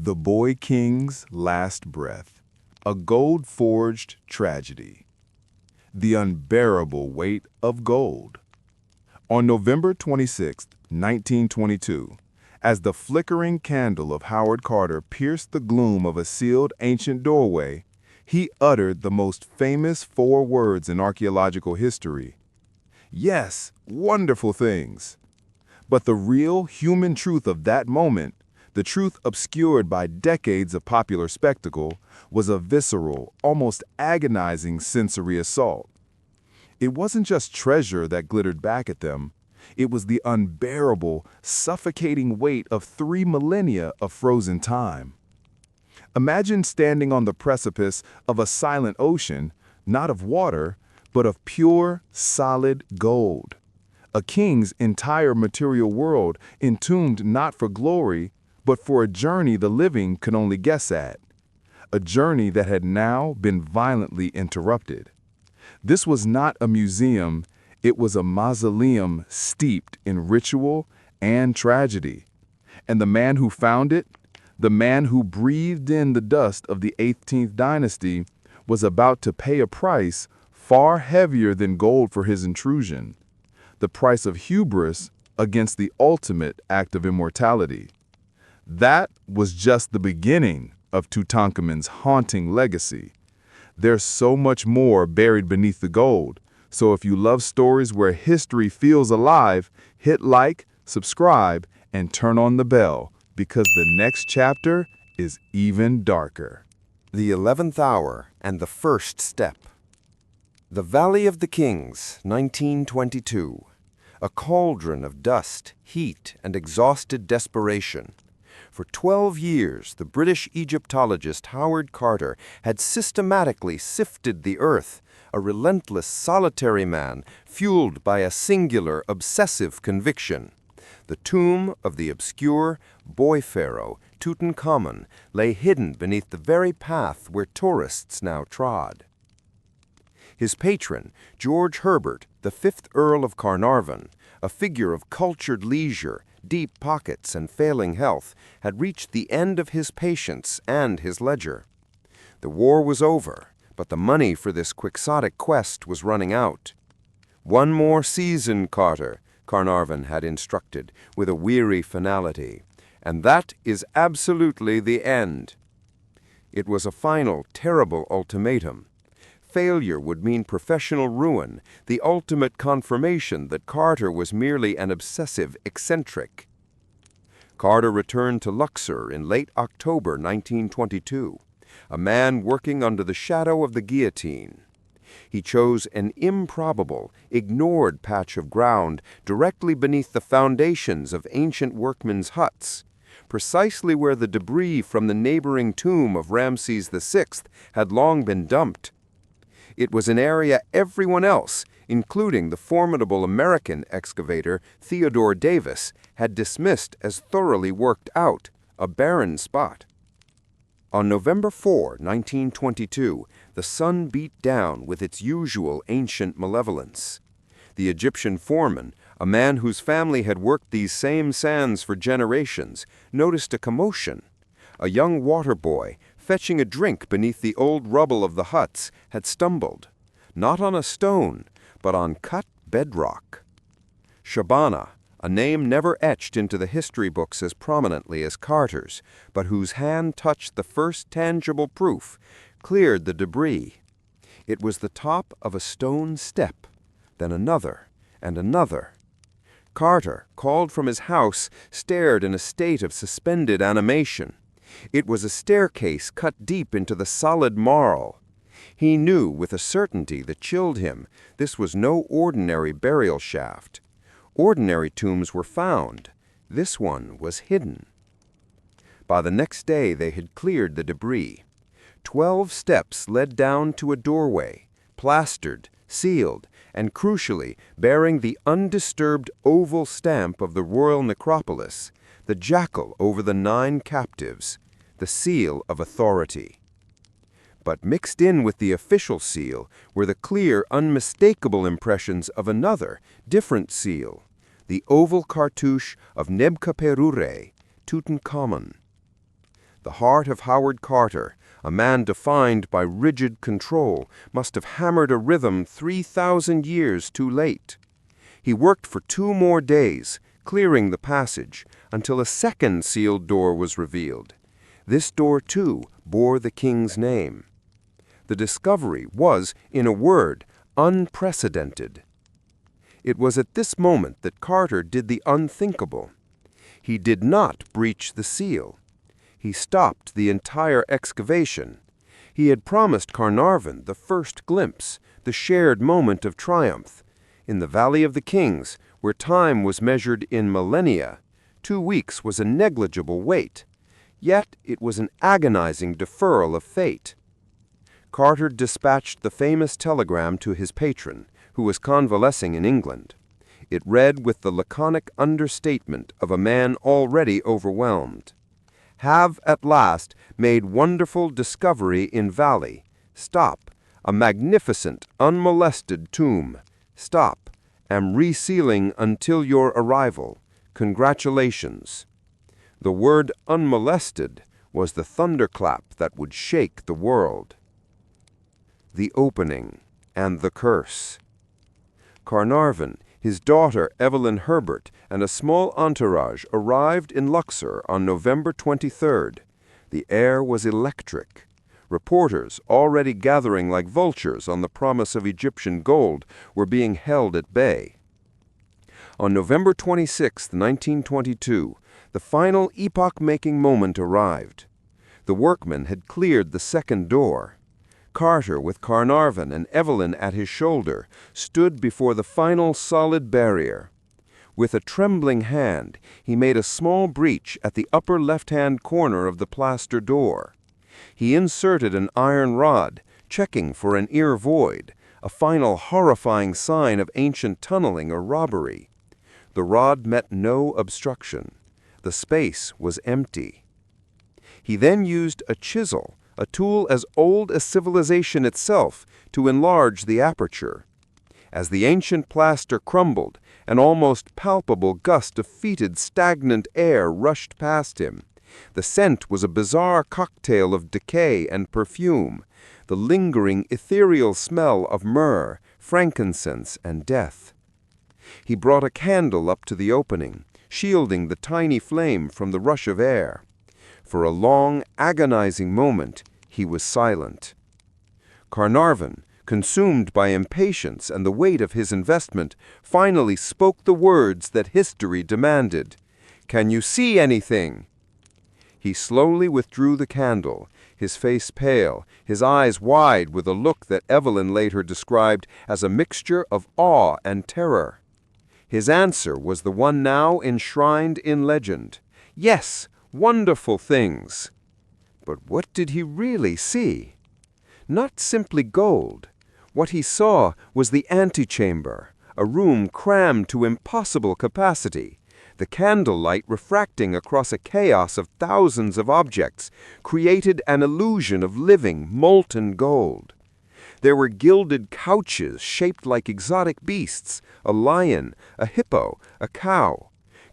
The Boy King's Last Breath, a gold-forged tragedy. The unbearable weight of gold. On November 26, 1922, as the flickering candle of Howard Carter pierced the gloom of a sealed ancient doorway, he uttered the most famous 4 words in archaeological history. Yes, wonderful things. But the real human truth of that moment, the truth obscured by decades of popular spectacle, was a visceral, almost agonizing sensory assault. It wasn't just treasure that glittered back at them. It was the unbearable, suffocating weight of 3 millennia of frozen time. Imagine standing on the precipice of a silent ocean, not of water, but of pure, solid gold. A king's entire material world entombed not for glory, but for a journey the living could only guess at. A journey that had now been violently interrupted. This was not a museum, it was a mausoleum steeped in ritual and tragedy. And the man who found it, the man who breathed in the dust of the 18th dynasty, was about to pay a price far heavier than gold for his intrusion. The price of hubris against the ultimate act of immortality. That was just the beginning of Tutankhamun's haunting legacy. There's so much more buried beneath the gold, so if you love stories where history feels alive, hit like, subscribe, and turn on the bell, because the next chapter is even darker. The 11th Hour and the First Step. The Valley of the Kings, 1922. A cauldron of dust, heat, and exhausted desperation. For 12 years, the British Egyptologist Howard Carter had systematically sifted the earth, a relentless, solitary man, fueled by a singular, obsessive conviction. The tomb of the obscure boy pharaoh, Tutankhamun, lay hidden beneath the very path where tourists now trod. His patron, George Herbert, the 5th Earl of Carnarvon, a figure of cultured leisure, deep pockets, and failing health, had reached the end of his patience and his ledger. The war was over, but the money for this quixotic quest was running out. "One more season, Carter," Carnarvon had instructed, with a weary finality, "and that is absolutely the end." It was a final, terrible ultimatum. Failure would mean professional ruin, the ultimate confirmation that Carter was merely an obsessive eccentric. Carter returned to Luxor in late October 1922, a man working under the shadow of the guillotine. He chose an improbable, ignored patch of ground directly beneath the foundations of ancient workmen's huts, precisely where the debris from the neighboring tomb of Ramses VI had long been dumped. It was an area everyone else, including the formidable American excavator Theodore Davis, had dismissed as thoroughly worked out, a barren spot. On November 4, 1922, the sun beat down with its usual ancient malevolence. The Egyptian foreman, a man whose family had worked these same sands for generations, noticed a commotion. A young water boy, fetching a drink beneath the old rubble of the huts, had stumbled, not on a stone, but on cut bedrock. Shabana, a name never etched into the history books as prominently as Carter's, but whose hand touched the first tangible proof, cleared the debris. It was the top of a stone step, then another and another. Carter, called from his house, stared in a state of suspended animation. It was a staircase cut deep into the solid marl. He knew with a certainty that chilled him this was no ordinary burial shaft. Ordinary tombs were found. This one was hidden. By the next day they had cleared the debris. 12 steps led down to a doorway, plastered, sealed, and crucially bearing the undisturbed oval stamp of the royal necropolis, the jackal over the 9 captives, the seal of authority. But mixed in with the official seal were the clear, unmistakable impressions of another, different seal, the oval cartouche of Nebka-Perure, Tutankhamun. The heart of Howard Carter, a man defined by rigid control, must have hammered a rhythm 3,000 years too late. He worked for 2 more days, clearing the passage, until a second sealed door was revealed. This door, too, bore the king's name. The discovery was, in a word, unprecedented. It was at this moment that Carter did the unthinkable. He did not breach the seal. He stopped the entire excavation. He had promised Carnarvon the first glimpse, the shared moment of triumph. In the Valley of the Kings, where time was measured in millennia, 2 weeks was a negligible wait. Yet it was an agonizing deferral of fate. Carter dispatched the famous telegram to his patron, who was convalescing in England. It read with the laconic understatement of a man already overwhelmed. Have at last made wonderful discovery in valley. Stop. A magnificent, unmolested tomb. Stop. Am resealing until your arrival. Congratulations. The word unmolested was the thunderclap that would shake the world. The opening and the curse. Carnarvon, his daughter Evelyn Herbert, and a small entourage arrived in Luxor on November 23rd. The air was electric. Reporters, already gathering like vultures on the promise of Egyptian gold, were being held at bay. On November 26, 1922, the final epoch-making moment arrived. The workmen had cleared the second door. Carter, with Carnarvon and Evelyn at his shoulder, stood before the final solid barrier. With a trembling hand, he made a small breach at the upper left-hand corner of the plaster door. He inserted an iron rod, checking for an ear void, a final horrifying sign of ancient tunneling or robbery. The rod met no obstruction. The space was empty. He then used a chisel, a tool as old as civilization itself, to enlarge the aperture. As the ancient plaster crumbled, an almost palpable gust of fetid, stagnant air rushed past him. The scent was a bizarre cocktail of decay and perfume, the lingering, ethereal smell of myrrh, frankincense, and death. He brought a candle up to the opening, shielding the tiny flame from the rush of air. For a long, agonizing moment, he was silent. Carnarvon, consumed by impatience and the weight of his investment, finally spoke the words that history demanded. "Can you see anything?" He slowly withdrew the candle, his face pale, his eyes wide with a look that Evelyn later described as a mixture of awe and terror. His answer was the one now enshrined in legend. Yes, wonderful things. But what did he really see? Not simply gold. What he saw was the antechamber, a room crammed to impossible capacity. The candlelight refracting across a chaos of thousands of objects created an illusion of living, molten gold. There were gilded couches shaped like exotic beasts, a lion, a hippo, a cow.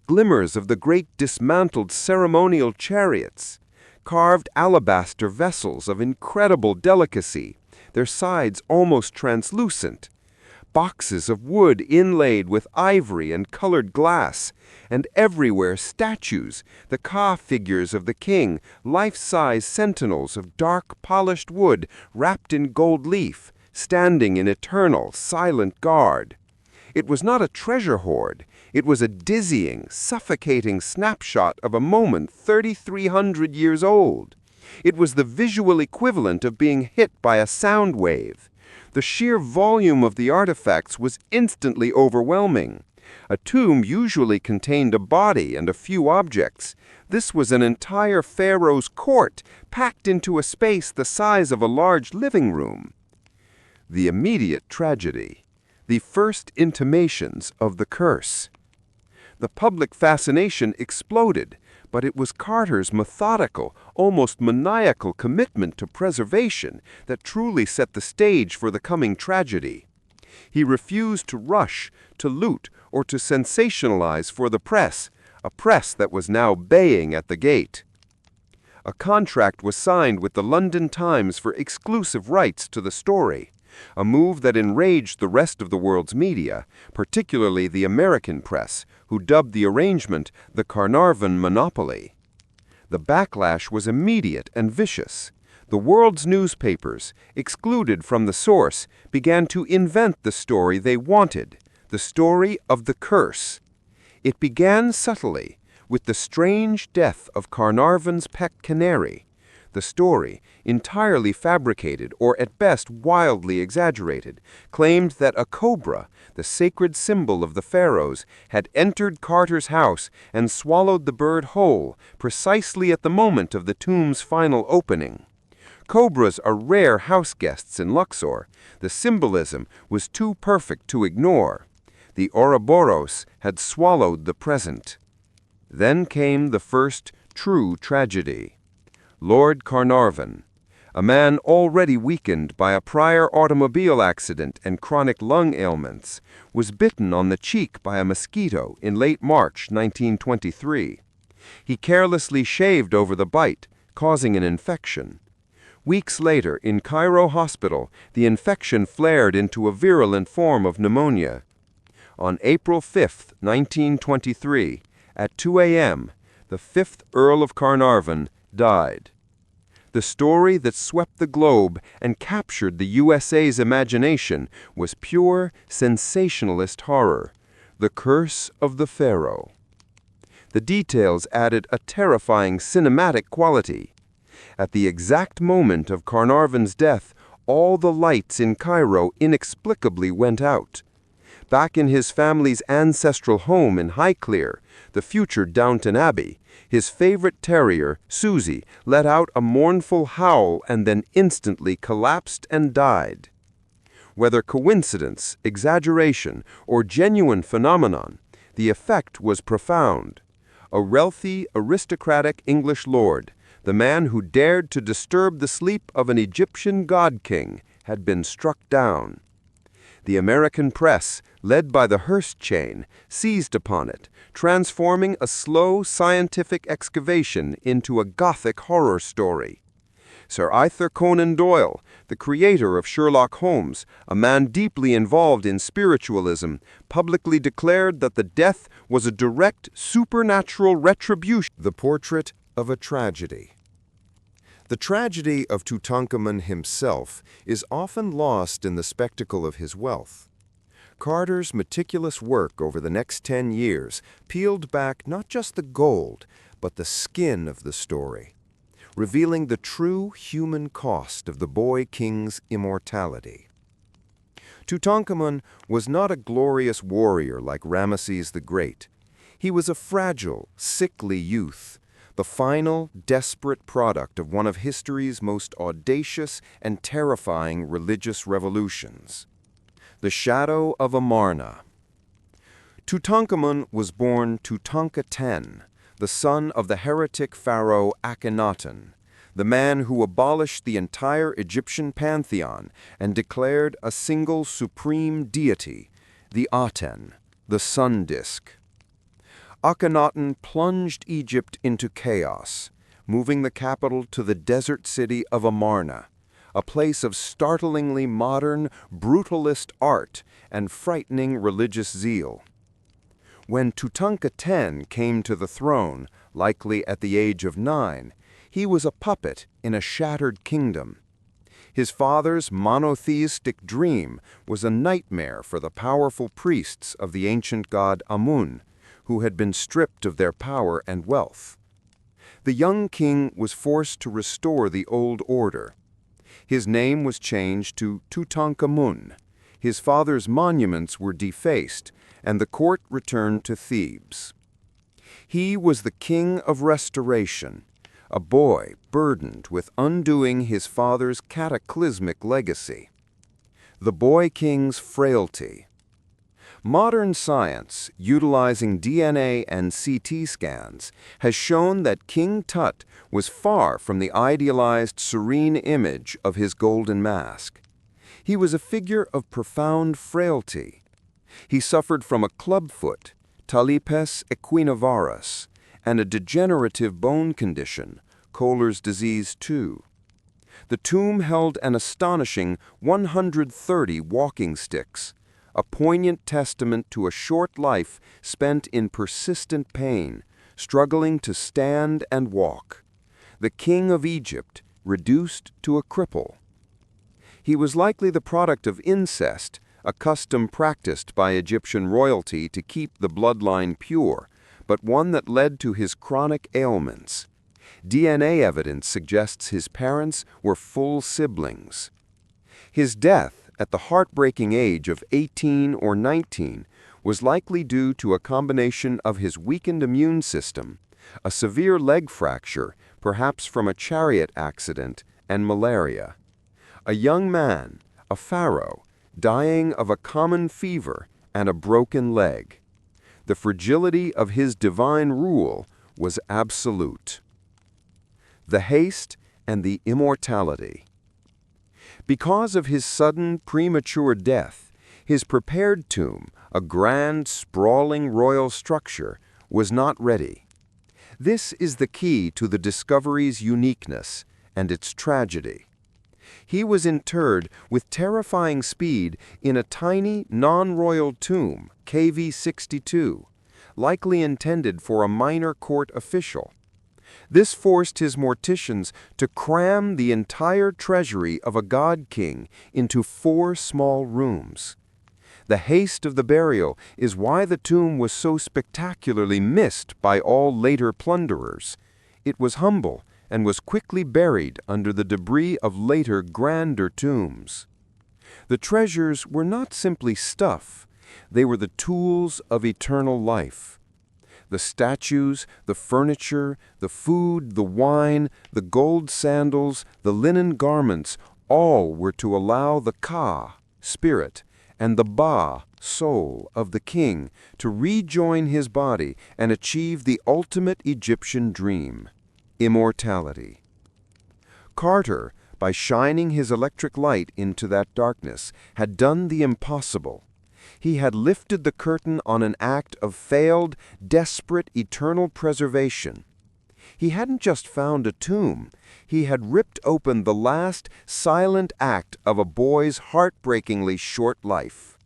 Glimmers of the great dismantled ceremonial chariots. Carved alabaster vessels of incredible delicacy, their sides almost translucent. Boxes of wood inlaid with ivory and colored glass, and everywhere statues, the Ka figures of the king, life-size sentinels of dark polished wood wrapped in gold leaf, standing in eternal, silent guard. It was not a treasure hoard. It was a dizzying, suffocating snapshot of a moment 3,300 years old. It was the visual equivalent of being hit by a sound wave. The sheer volume of the artifacts was instantly overwhelming. A tomb usually contained a body and a few objects. This was an entire pharaoh's court, packed into a space the size of a large living room. The immediate tragedy. The first intimations of the curse. The public fascination exploded, but it was Carter's methodical, almost maniacal commitment to preservation that truly set the stage for the coming tragedy. He refused to rush, to loot, or to sensationalize for the press, a press that was now baying at the gate. A contract was signed with the London Times for exclusive rights to the story, a move that enraged the rest of the world's media, particularly the American press, who dubbed the arrangement the Carnarvon monopoly. The backlash was immediate and vicious. The world's newspapers, excluded from the source, began to invent the story they wanted, the story of the curse. It began subtly, with the strange death of Carnarvon's pet canary. The story, entirely fabricated or at best wildly exaggerated, claimed that a cobra, the sacred symbol of the pharaohs, had entered Carter's house and swallowed the bird whole, precisely at the moment of the tomb's final opening. Cobras are rare house guests in Luxor. The symbolism was too perfect to ignore. The Ouroboros had swallowed the present. Then came the first true tragedy. Lord Carnarvon, a man already weakened by a prior automobile accident and chronic lung ailments, was bitten on the cheek by a mosquito in late March 1923. He carelessly shaved over the bite, causing an infection. Weeks later, in Cairo hospital, the infection flared into a virulent form of pneumonia. On April 5, 1923, at 2 a.m., the 5th Earl of Carnarvon died. The story that swept the globe and captured the USA's imagination was pure, sensationalist horror, the curse of the pharaoh. The details added a terrifying cinematic quality. At the exact moment of Carnarvon's death, all the lights in Cairo inexplicably went out. Back in his family's ancestral home in Highclere, the future Downton Abbey, his favorite terrier, Susie, let out a mournful howl and then instantly collapsed and died. Whether coincidence, exaggeration, or genuine phenomenon, the effect was profound. A wealthy, aristocratic English lord, the man who dared to disturb the sleep of an Egyptian god-king, had been struck down. The American press, led by the Hearst chain, seized upon it, transforming a slow scientific excavation into a Gothic horror story. Sir Arthur Conan Doyle, the creator of Sherlock Holmes, a man deeply involved in spiritualism, publicly declared that the death was a direct supernatural retribution. The portrait of a tragedy. The tragedy of Tutankhamun himself is often lost in the spectacle of his wealth. Carter's meticulous work over the next 10 years peeled back not just the gold, but the skin of the story, revealing the true human cost of the boy king's immortality. Tutankhamun was not a glorious warrior like Ramesses the Great. He was a fragile, sickly youth, the final, desperate product of one of history's most audacious and terrifying religious revolutions. The shadow of Amarna. Tutankhamun was born Tutankhaten, the son of the heretic pharaoh Akhenaten, the man who abolished the entire Egyptian pantheon and declared a single supreme deity, the Aten, the sun disk. Akhenaten plunged Egypt into chaos, moving the capital to the desert city of Amarna, a place of startlingly modern, brutalist art and frightening religious zeal. When Tutankhaten came to the throne, likely at the age of 9, he was a puppet in a shattered kingdom. His father's monotheistic dream was a nightmare for the powerful priests of the ancient god Amun, who had been stripped of their power and wealth. The young king was forced to restore the old order. His name was changed to Tutankhamun. His father's monuments were defaced, and the court returned to Thebes. He was the king of restoration, a boy burdened with undoing his father's cataclysmic legacy. The boy king's frailty. Modern science, utilizing DNA and CT scans, has shown that King Tut was far from the idealized serene image of his golden mask. He was a figure of profound frailty. He suffered from a clubfoot, talipes equinovarus, and a degenerative bone condition, Kohler's disease too. The tomb held an astonishing 130 walking sticks, a poignant testament to a short life spent in persistent pain, struggling to stand and walk. The king of Egypt, reduced to a cripple. He was likely the product of incest, a custom practiced by Egyptian royalty to keep the bloodline pure, but one that led to his chronic ailments. DNA evidence suggests his parents were full siblings. His death, at the heartbreaking age of 18 or 19, was likely due to a combination of his weakened immune system, a severe leg fracture, perhaps from a chariot accident, and malaria. A young man, a pharaoh, dying of a common fever and a broken leg. The fragility of his divine rule was absolute. The haste and the immortality. Because of his sudden, premature death, his prepared tomb, a grand, sprawling royal structure, was not ready. This is the key to the discovery's uniqueness and its tragedy. He was interred with terrifying speed in a tiny, non-royal tomb, KV 62, likely intended for a minor court official. This forced his morticians to cram the entire treasury of a god-king into 4 small rooms. The haste of the burial is why the tomb was so spectacularly missed by all later plunderers. It was humble and was quickly buried under the debris of later, grander tombs. The treasures were not simply stuff, they were the tools of eternal life. The statues, the furniture, the food, the wine, the gold sandals, the linen garments, all were to allow the Ka, spirit, and the Ba, soul, of the king to rejoin his body and achieve the ultimate Egyptian dream, immortality. Carter, by shining his electric light into that darkness, had done the impossible. He had lifted the curtain on an act of failed, desperate, eternal preservation. He hadn't just found a tomb. He had ripped open the last, silent act of a boy's heartbreakingly short life.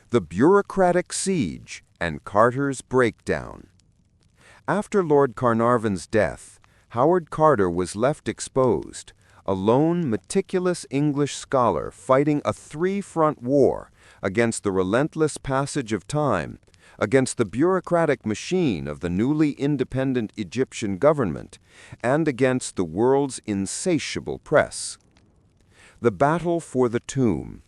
The bureaucratic siege and Carter's breakdown. After Lord Carnarvon's death, Howard Carter was left exposed, a lone, meticulous English scholar fighting a 3-front war against the relentless passage of time, against the bureaucratic machine of the newly independent Egyptian government, and against the world's insatiable press. The battle for the tomb.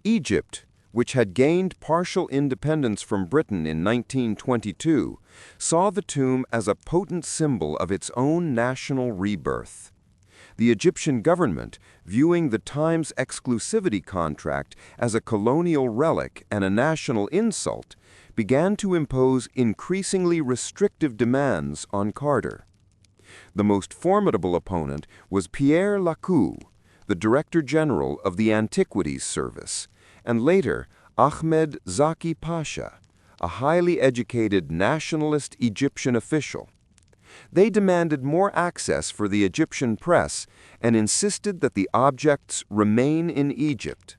Egypt, which had gained partial independence from Britain in 1922, saw the tomb as a potent symbol of its own national rebirth. The Egyptian government, viewing the Times exclusivity contract as a colonial relic and a national insult, began to impose increasingly restrictive demands on Carter. The most formidable opponent was Pierre Lacou, the Director General of the Antiquities Service, and later Ahmed Zaki Pasha, a highly educated nationalist Egyptian official. They demanded more access for the Egyptian press and insisted that the objects remain in Egypt.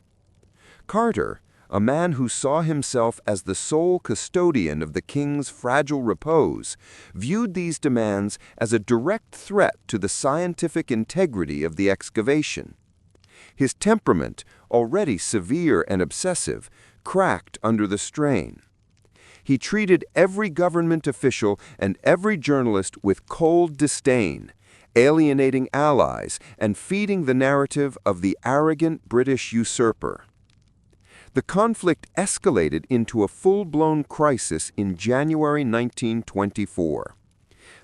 Carter, a man who saw himself as the sole custodian of the king's fragile repose, viewed these demands as a direct threat to the scientific integrity of the excavation. His temperament, already severe and obsessive, cracked under the strain. He treated every government official and every journalist with cold disdain, alienating allies and feeding the narrative of the arrogant British usurper. The conflict escalated into a full-blown crisis in January 1924.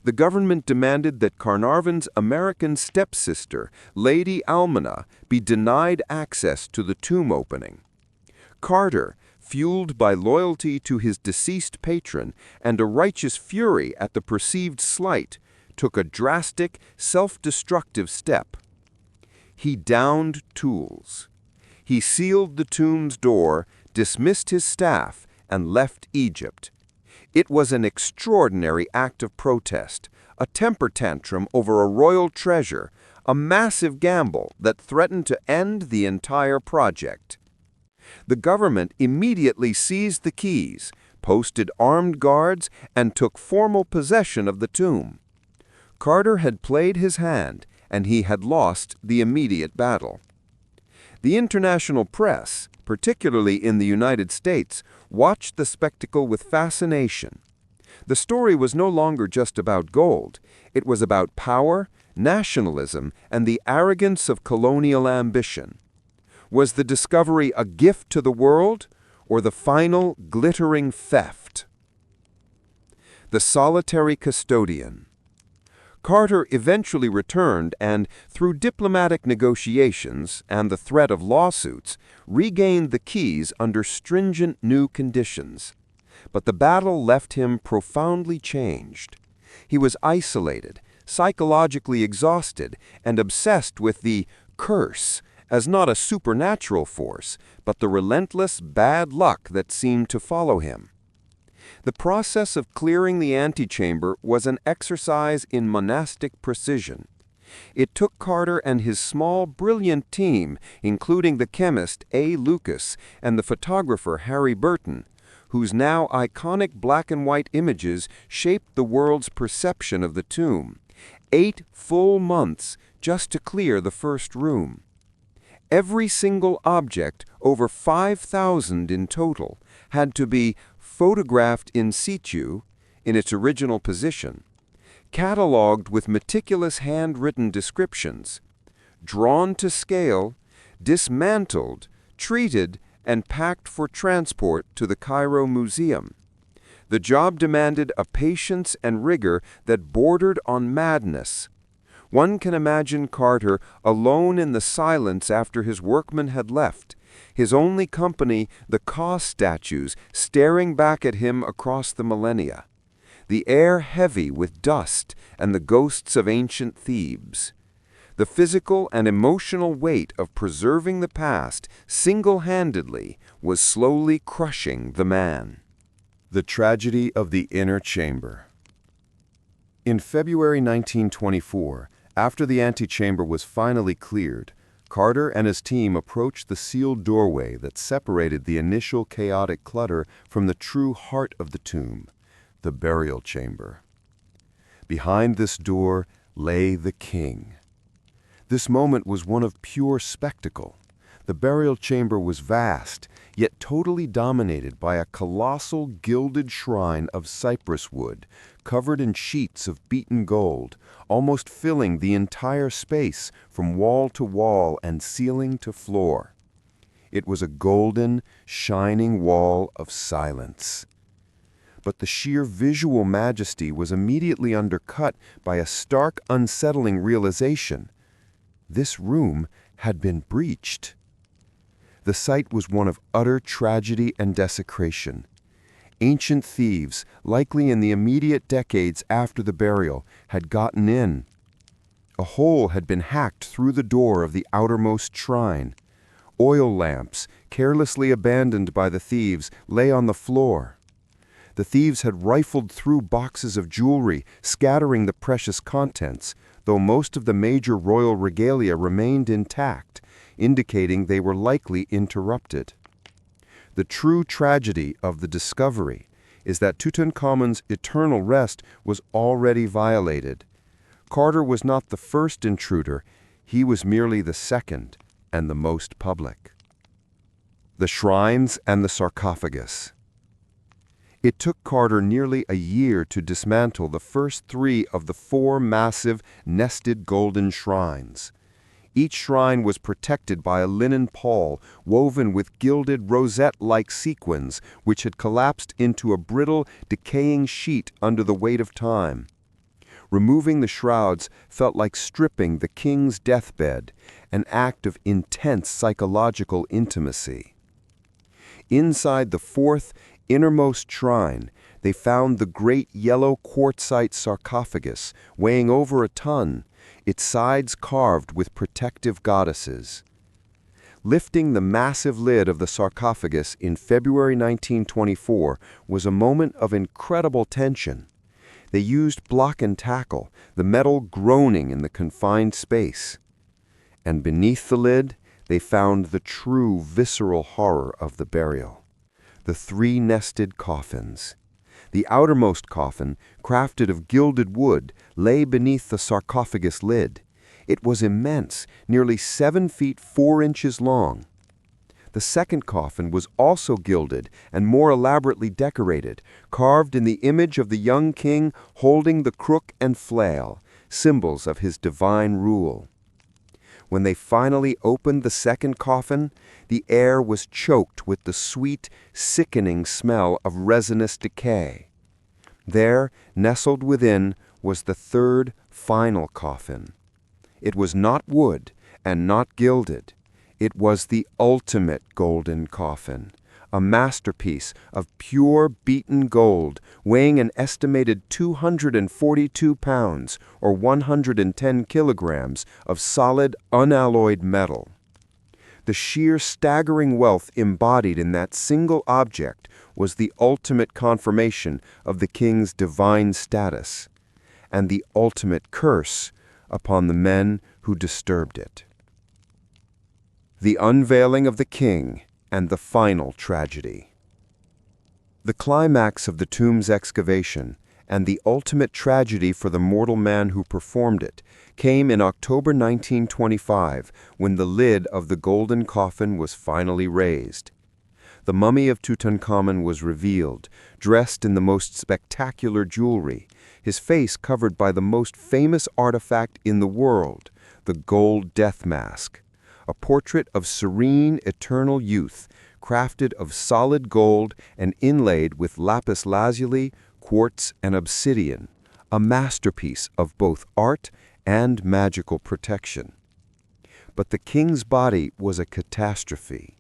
The government demanded that Carnarvon's American stepsister, Lady Almina, be denied access to the tomb opening. Carter, fueled by loyalty to his deceased patron and a righteous fury at the perceived slight, took a drastic, self-destructive step. He downed tools. He sealed the tomb's door, dismissed his staff, and left Egypt. It was an extraordinary act of protest, a temper tantrum over a royal treasure, a massive gamble that threatened to end the entire project. The government immediately seized the keys, posted armed guards, and took formal possession of the tomb. Carter had played his hand, and he had lost the immediate battle. The international press, particularly in the United States, watched the spectacle with fascination. The story was no longer just about gold. It was about power, nationalism, and the arrogance of colonial ambition. Was the discovery a gift to the world, or the final glittering theft? The solitary custodian. Carter eventually returned and, through diplomatic negotiations and the threat of lawsuits, regained the keys under stringent new conditions. But the battle left him profoundly changed. He was isolated, psychologically exhausted, and obsessed with the curse as not a supernatural force, but the relentless bad luck that seemed to follow him. The process of clearing the antechamber was an exercise in monastic precision. It took Carter and his small, brilliant team, including the chemist A. Lucas and the photographer Harry Burton, whose now iconic black-and-white images shaped the world's perception of the tomb, 8 full months just to clear the first room. Every single object, over 5,000 in total, had to be photographed in situ, in its original position, catalogued with meticulous handwritten descriptions, drawn to scale, dismantled, treated, and packed for transport to the Cairo Museum. The job demanded a patience and rigor that bordered on madness. One can imagine Carter alone in the silence after his workmen had left, his only company the Ka statues staring back at him across the millennia, the air heavy with dust and the ghosts of ancient Thebes. The physical and emotional weight of preserving the past single-handedly was slowly crushing the man. The tragedy of the inner chamber. In February 1924, after the antechamber was finally cleared, Carter and his team approached the sealed doorway that separated the initial chaotic clutter from the true heart of the tomb, the burial chamber. Behind this door lay the king. This moment was one of pure spectacle. The burial chamber was vast, yet totally dominated by a colossal gilded shrine of cypress wood, covered in sheets of beaten gold, almost filling the entire space from wall to wall and ceiling to floor. It was a golden, shining wall of silence. But the sheer visual majesty was immediately undercut by a stark, unsettling realization. This room had been breached. The site was one of utter tragedy and desecration. Ancient thieves, likely in the immediate decades after the burial, had gotten in. A hole had been hacked through the door of the outermost shrine. Oil lamps, carelessly abandoned by the thieves, lay on the floor. The thieves had rifled through boxes of jewelry, scattering the precious contents, though most of the major royal regalia remained intact, indicating they were likely interrupted. The true tragedy of the discovery is that Tutankhamun's eternal rest was already violated. Carter was not the first intruder, he was merely the second and the most public. The shrines and the sarcophagus. It took Carter nearly a year to dismantle the first 3 of the 4 massive, nested golden shrines. Each shrine was protected by a linen pall woven with gilded rosette-like sequins which had collapsed into a brittle, decaying sheet under the weight of time. Removing the shrouds felt like stripping the king's deathbed, an act of intense psychological intimacy. Inside the 4th, innermost shrine, they found the great yellow quartzite sarcophagus, weighing over a ton, its sides carved with protective goddesses. Lifting the massive lid of the sarcophagus in February 1924 was a moment of incredible tension. They used block and tackle, the metal groaning in the confined space. And beneath the lid, they found the true visceral horror of the burial. The three nested coffins. The outermost coffin, crafted of gilded wood, lay beneath the sarcophagus lid. It was immense, nearly 7 feet 4 inches long. The second coffin was also gilded and more elaborately decorated, carved in the image of the young king holding the crook and flail, symbols of his divine rule. When they finally opened the second coffin, the air was choked with the sweet, sickening smell of resinous decay. There, nestled within, was the third, final coffin. It was not wood and not gilded. It was the ultimate golden coffin, a masterpiece of pure beaten gold, weighing an estimated 242 pounds or 110 kilograms of solid, unalloyed metal. The sheer staggering wealth embodied in that single object was the ultimate confirmation of the king's divine status, and the ultimate curse upon the men who disturbed it. The unveiling of the king and the final tragedy. The climax of the tomb's excavation and the ultimate tragedy for the mortal man who performed it came in October 1925, when the lid of the golden coffin was finally raised. The mummy of Tutankhamun was revealed, dressed in the most spectacular jewelry, his face covered by the most famous artifact in the world, the gold death mask, a portrait of serene, eternal youth, crafted of solid gold and inlaid with lapis lazuli, quartz, and obsidian, a masterpiece of both art and magical protection. But the king's body was a catastrophe.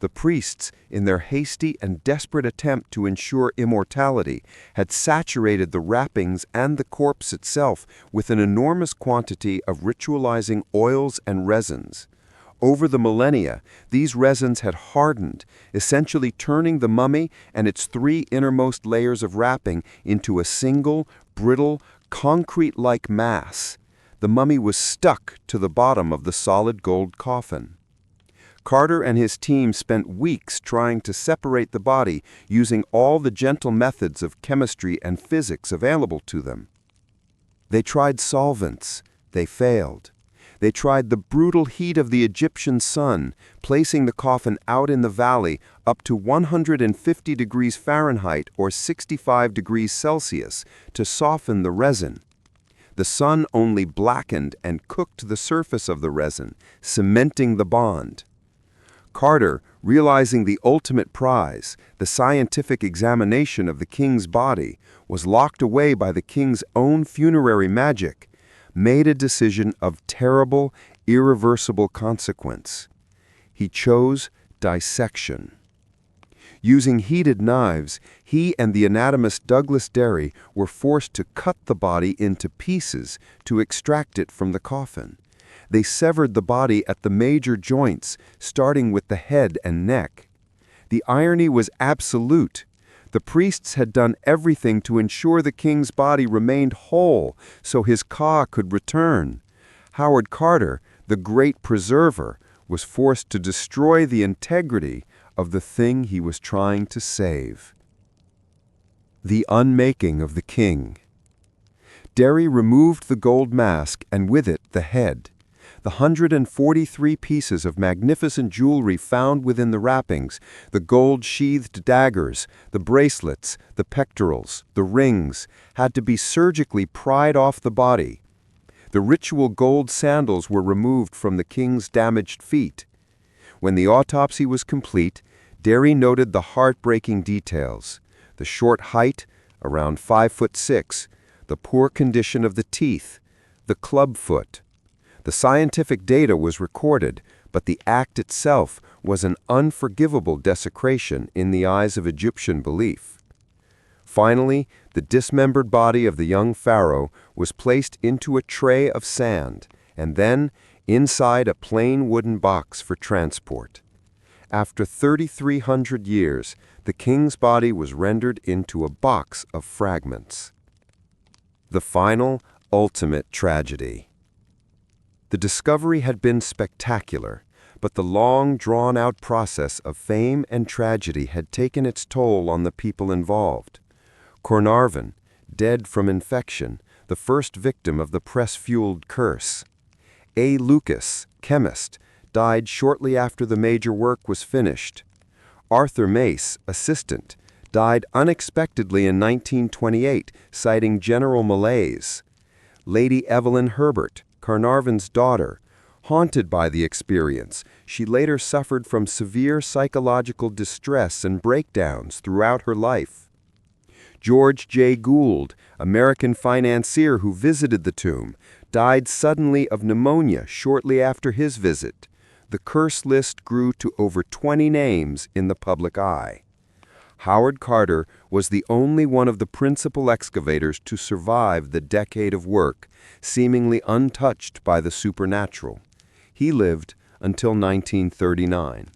The priests, in their hasty and desperate attempt to ensure immortality, had saturated the wrappings and the corpse itself with an enormous quantity of ritualizing oils and resins. Over the millennia, these resins had hardened, essentially turning the mummy and its 3 innermost layers of wrapping into a single, brittle, concrete-like mass. The mummy was stuck to the bottom of the solid gold coffin. Carter and his team spent weeks trying to separate the body using all the gentle methods of chemistry and physics available to them. They tried solvents. They failed. They tried the brutal heat of the Egyptian sun, placing the coffin out in the valley up to 150 degrees Fahrenheit or 65 degrees Celsius to soften the resin. The sun only blackened and cooked the surface of the resin, cementing the bond. Carter, realizing the ultimate prize, the scientific examination of the king's body, was locked away by the king's own funerary magic, made a decision of terrible, irreversible consequence. He chose dissection. Using heated knives, he and the anatomist Douglas Derry were forced to cut the body into pieces to extract it from the coffin. They severed the body at the major joints, starting with the head and neck. The irony was absolute. The priests had done everything to ensure the king's body remained whole so his ka could return. Howard Carter, the great preserver, was forced to destroy the integrity of the thing he was trying to save. The unmaking of the king. Derry removed the gold mask and with it the head. The 143 pieces of magnificent jewelry found within the wrappings, the gold-sheathed daggers, the bracelets, the pectorals, the rings, had to be surgically pried off the body. The ritual gold sandals were removed from the king's damaged feet. When the autopsy was complete, Derry noted the heartbreaking details: the short height, around 5'6", the poor condition of the teeth, the club foot. The scientific data was recorded, but the act itself was an unforgivable desecration in the eyes of Egyptian belief. Finally, the dismembered body of the young pharaoh was placed into a tray of sand, and then inside a plain wooden box for transport. After 3,300 years, the king's body was rendered into a box of fragments. The final, ultimate tragedy. The discovery had been spectacular, but the long, drawn-out process of fame and tragedy had taken its toll on the people involved. Carnarvon, dead from infection, the first victim of the press-fueled curse. A. Lucas, chemist, died shortly after the major work was finished. Arthur Mace, assistant, died unexpectedly in 1928, citing general malaise. Lady Evelyn Herbert, Carnarvon's daughter, haunted by the experience, she later suffered from severe psychological distress and breakdowns throughout her life. George J. Gould, American financier who visited the tomb, died suddenly of pneumonia shortly after his visit. The curse list grew to over 20 names in the public eye. Howard Carter was the only one of the principal excavators to survive the decade of work, seemingly untouched by the supernatural. He lived until 1939.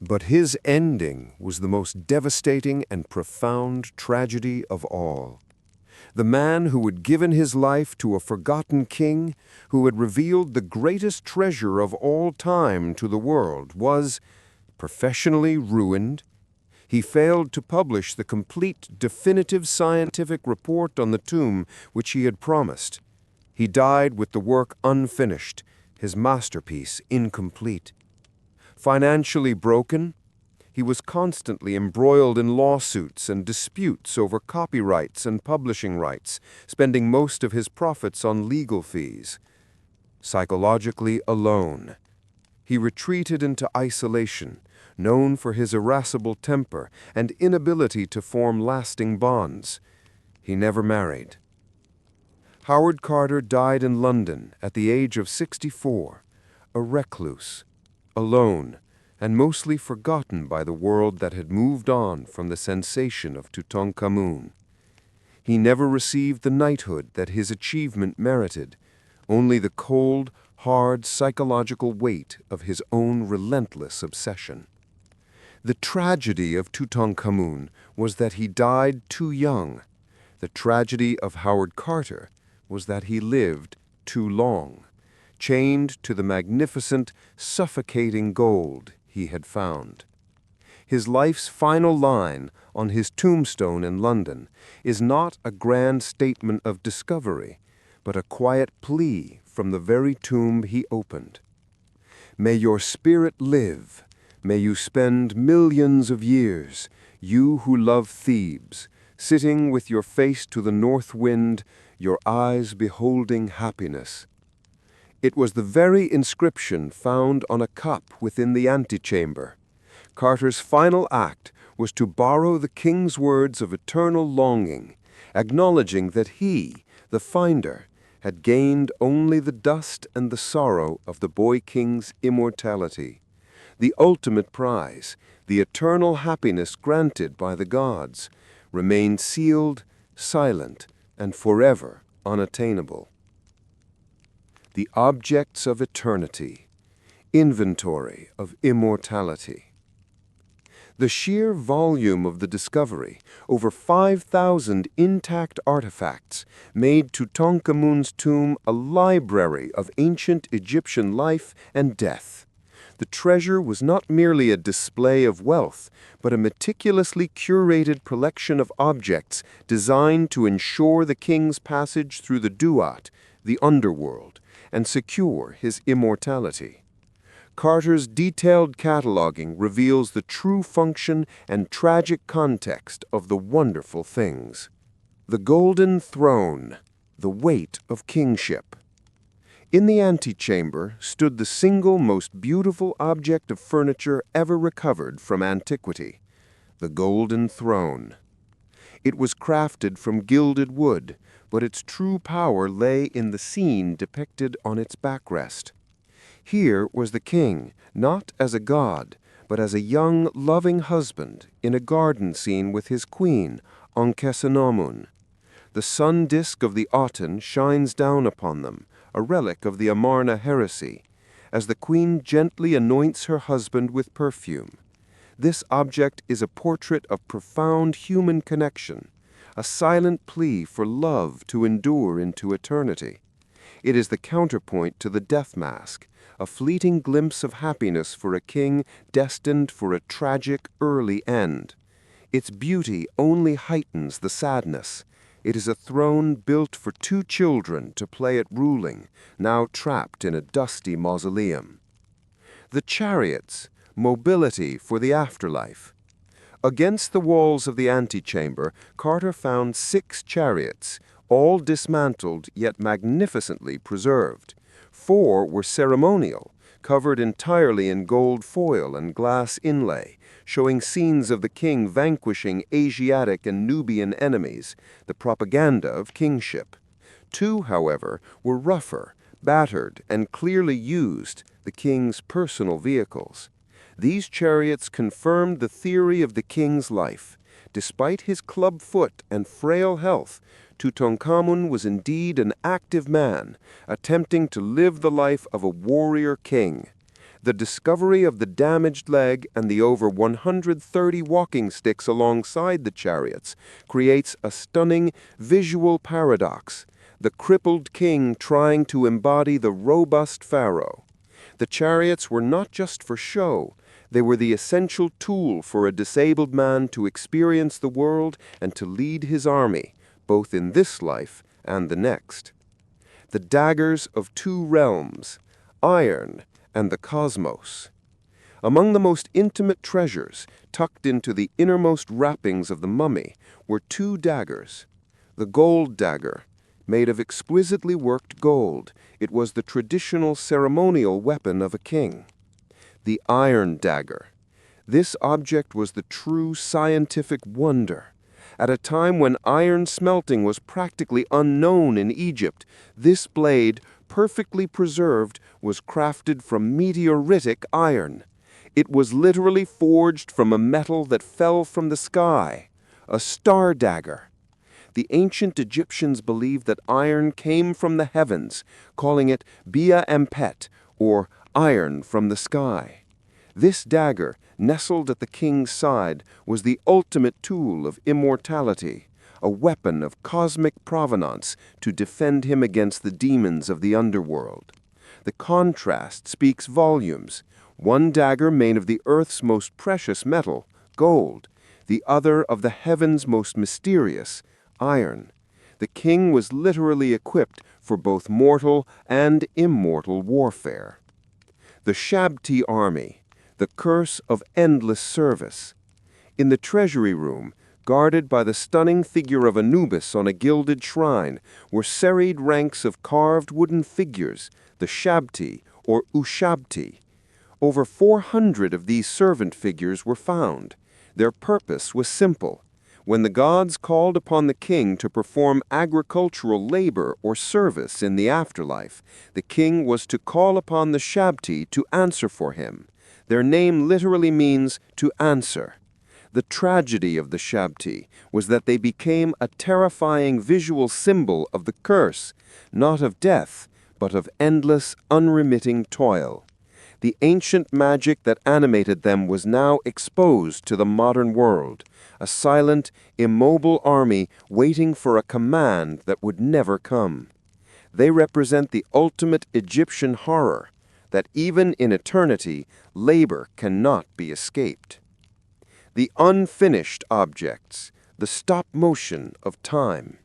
But his ending was the most devastating and profound tragedy of all. The man who had given his life to a forgotten king, who had revealed the greatest treasure of all time to the world, was professionally ruined. He failed to publish the complete, definitive scientific report on the tomb which he had promised. He died with the work unfinished, his masterpiece incomplete. Financially broken, he was constantly embroiled in lawsuits and disputes over copyrights and publishing rights, spending most of his profits on legal fees. Psychologically alone, he retreated into isolation, known for his irascible temper and inability to form lasting bonds. He never married. Howard Carter died in London at the age of 64, a recluse, alone, and mostly forgotten by the world that had moved on from the sensation of Tutankhamun. He never received the knighthood that his achievement merited, only the cold, hard psychological weight of his own relentless obsession. The tragedy of Tutankhamun was that he died too young. The tragedy of Howard Carter was that he lived too long, chained to the magnificent, suffocating gold he had found. His life's final line on his tombstone in London is not a grand statement of discovery, but a quiet plea from the very tomb he opened. May your spirit live. May you spend millions of years, you who love Thebes, sitting with your face to the north wind, your eyes beholding happiness. It was the very inscription found on a cup within the antechamber. Carter's final act was to borrow the king's words of eternal longing, acknowledging that he, the finder, had gained only the dust and the sorrow of the boy king's immortality. The ultimate prize, the eternal happiness granted by the gods, remained sealed, silent, and forever unattainable. The objects of eternity, inventory of immortality. The sheer volume of the discovery, over 5,000 intact artifacts, made Tutankhamun's tomb a library of ancient Egyptian life and death. The treasure was not merely a display of wealth, but a meticulously curated collection of objects designed to ensure the king's passage through the Duat, the underworld, and secure his immortality. Carter's detailed cataloging reveals the true function and tragic context of the wonderful things. The golden throne, the weight of kingship. In the antechamber stood the single most beautiful object of furniture ever recovered from antiquity, the golden throne. It was crafted from gilded wood, but its true power lay in the scene depicted on its backrest. Here was the king, not as a god, but as a young, loving husband in a garden scene with his queen, Ankhesenamun. The sun disk of the Aten shines down upon them, a relic of the Amarna heresy, as the queen gently anoints her husband with perfume. This object is a portrait of profound human connection, a silent plea for love to endure into eternity. It is the counterpoint to the death mask, a fleeting glimpse of happiness for a king destined for a tragic early end. Its beauty only heightens the sadness. It is a throne built for two children to play at ruling, now trapped in a dusty mausoleum. The chariots, mobility for the afterlife. Against the walls of the antechamber, Carter found 6 chariots, all dismantled yet magnificently preserved. 4 were ceremonial, covered entirely in gold foil and glass inlay, showing scenes of the king vanquishing Asiatic and Nubian enemies, the propaganda of kingship. 2, however, were rougher, battered, and clearly used, the king's personal vehicles. These chariots confirmed the theory of the king's life. Despite his club foot and frail health, Tutankhamun was indeed an active man, attempting to live the life of a warrior king. The discovery of the damaged leg and the over 130 walking sticks alongside the chariots creates a stunning visual paradox, the crippled king trying to embody the robust pharaoh. The chariots were not just for show. They were the essential tool for a disabled man to experience the world and to lead his army, both in this life and the next. The daggers of 2 realms, iron and the cosmos. Among the most intimate treasures, tucked into the innermost wrappings of the mummy, were 2 daggers. The gold dagger, made of exquisitely worked gold, it was the traditional ceremonial weapon of a king. The iron dagger. This object was the true scientific wonder. At a time when iron smelting was practically unknown in Egypt, this blade, perfectly preserved, was crafted from meteoritic iron. It was literally forged from a metal that fell from the sky, a star dagger. The ancient Egyptians believed that iron came from the heavens, calling it Bia Empet, or iron from the sky. This dagger, nestled at the king's side, was the ultimate tool of immortality, a weapon of cosmic provenance to defend him against the demons of the underworld. The contrast speaks volumes. One dagger made of the earth's most precious metal, gold, the other of the heaven's most mysterious, iron. The king was literally equipped for both mortal and immortal warfare. The Shabti army, the curse of endless service. In the treasury room, guarded by the stunning figure of Anubis on a gilded shrine, were serried ranks of carved wooden figures, the Shabti or Ushabti. Over 400 of these servant figures were found. Their purpose was simple. When the gods called upon the king to perform agricultural labor or service in the afterlife, the king was to call upon the Shabti to answer for him. Their name literally means to answer. The tragedy of the Shabti was that they became a terrifying visual symbol of the curse, not of death, but of endless, unremitting toil. The ancient magic that animated them was now exposed to the modern world, a silent, immobile army waiting for a command that would never come. They represent the ultimate Egyptian horror, that even in eternity, labor cannot be escaped. The unfinished objects, the stop motion of time.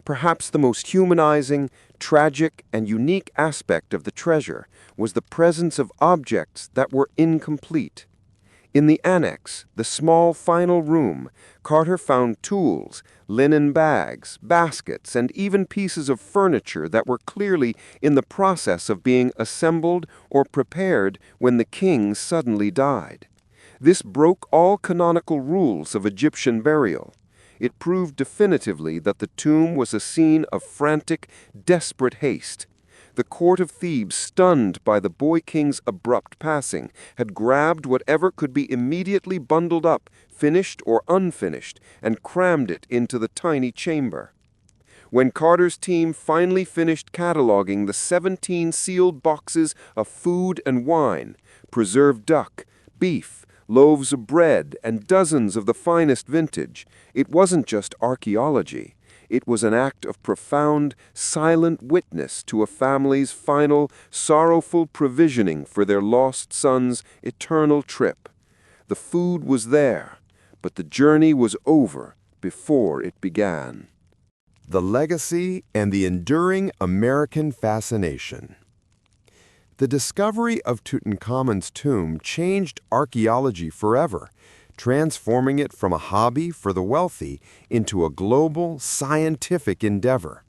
Perhaps the most humanizing, tragic, and unique aspect of the treasure was the presence of objects that were incomplete. In the annex, the small final room, Carter found tools, linen bags, baskets, and even pieces of furniture that were clearly in the process of being assembled or prepared when the king suddenly died. This broke all canonical rules of Egyptian burial. It proved definitively that the tomb was a scene of frantic, desperate haste. The court of Thebes, stunned by the boy king's abrupt passing, had grabbed whatever could be immediately bundled up, finished or unfinished, and crammed it into the tiny chamber. When Carter's team finally finished cataloging the 17 sealed boxes of food and wine, preserved duck, beef, loaves of bread, and dozens of the finest vintage. It wasn't just archaeology. It was an act of profound, silent witness to a family's final, sorrowful provisioning for their lost son's eternal trip. The food was there, but the journey was over before it began. The legacy and the enduring American fascination. The discovery of Tutankhamun's tomb changed archaeology forever, transforming it from a hobby for the wealthy into a global scientific endeavor.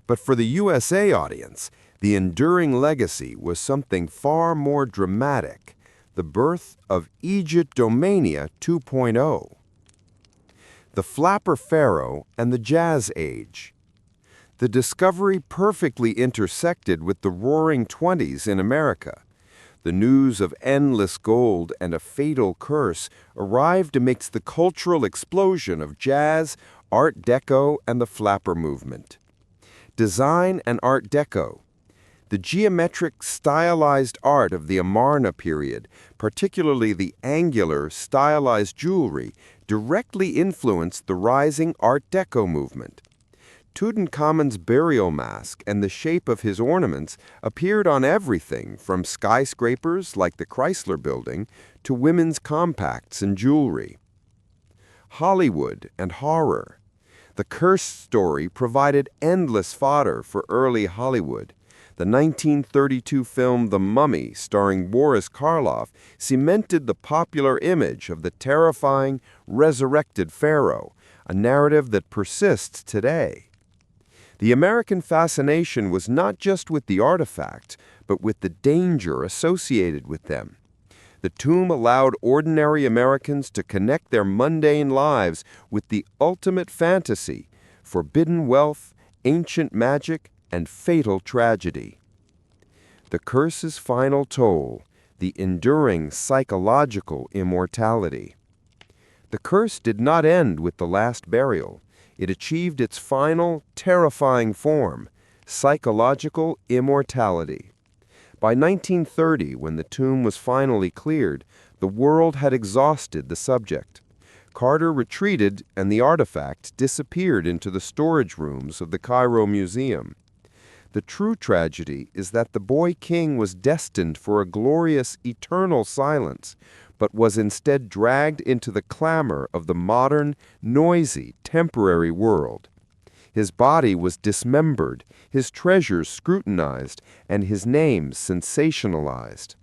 But for the USA audience, the enduring legacy was something far more dramatic, the birth of Egyptomania 2.0. The Flapper Pharaoh and the Jazz Age. The discovery perfectly intersected with the Roaring Twenties in America. The news of endless gold and a fatal curse arrived amidst the cultural explosion of jazz, Art Deco, and the Flapper movement. Design and Art Deco. The geometric, stylized art of the Amarna period, particularly the angular, stylized jewelry, directly influenced the rising Art Deco movement. Tutankhamun's burial mask and the shape of his ornaments appeared on everything from skyscrapers like the Chrysler Building to women's compacts and jewelry. Hollywood and horror. The curse story provided endless fodder for early Hollywood. The 1932 film The Mummy, starring Boris Karloff, cemented the popular image of the terrifying, resurrected pharaoh, a narrative that persists today. The American fascination was not just with the artifacts, but with the danger associated with them. The tomb allowed ordinary Americans to connect their mundane lives with the ultimate fantasy, forbidden wealth, ancient magic, and fatal tragedy. The curse's final toll, the enduring psychological immortality. The curse did not end with the last burial. It achieved its final, terrifying form, psychological immortality. By 1930, when the tomb was finally cleared, the world had exhausted the subject. Carter retreated, and the artifact disappeared into the storage rooms of the Cairo Museum. The true tragedy is that the boy king was destined for a glorious, eternal silence, but was instead dragged into the clamor of the modern, noisy, temporary world. His body was dismembered, his treasures scrutinized, and his name sensationalized.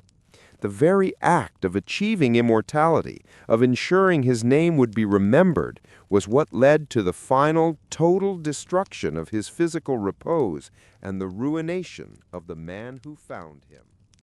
The very act of achieving immortality, of ensuring his name would be remembered, was what led to the final, total destruction of his physical repose and the ruination of the man who found him.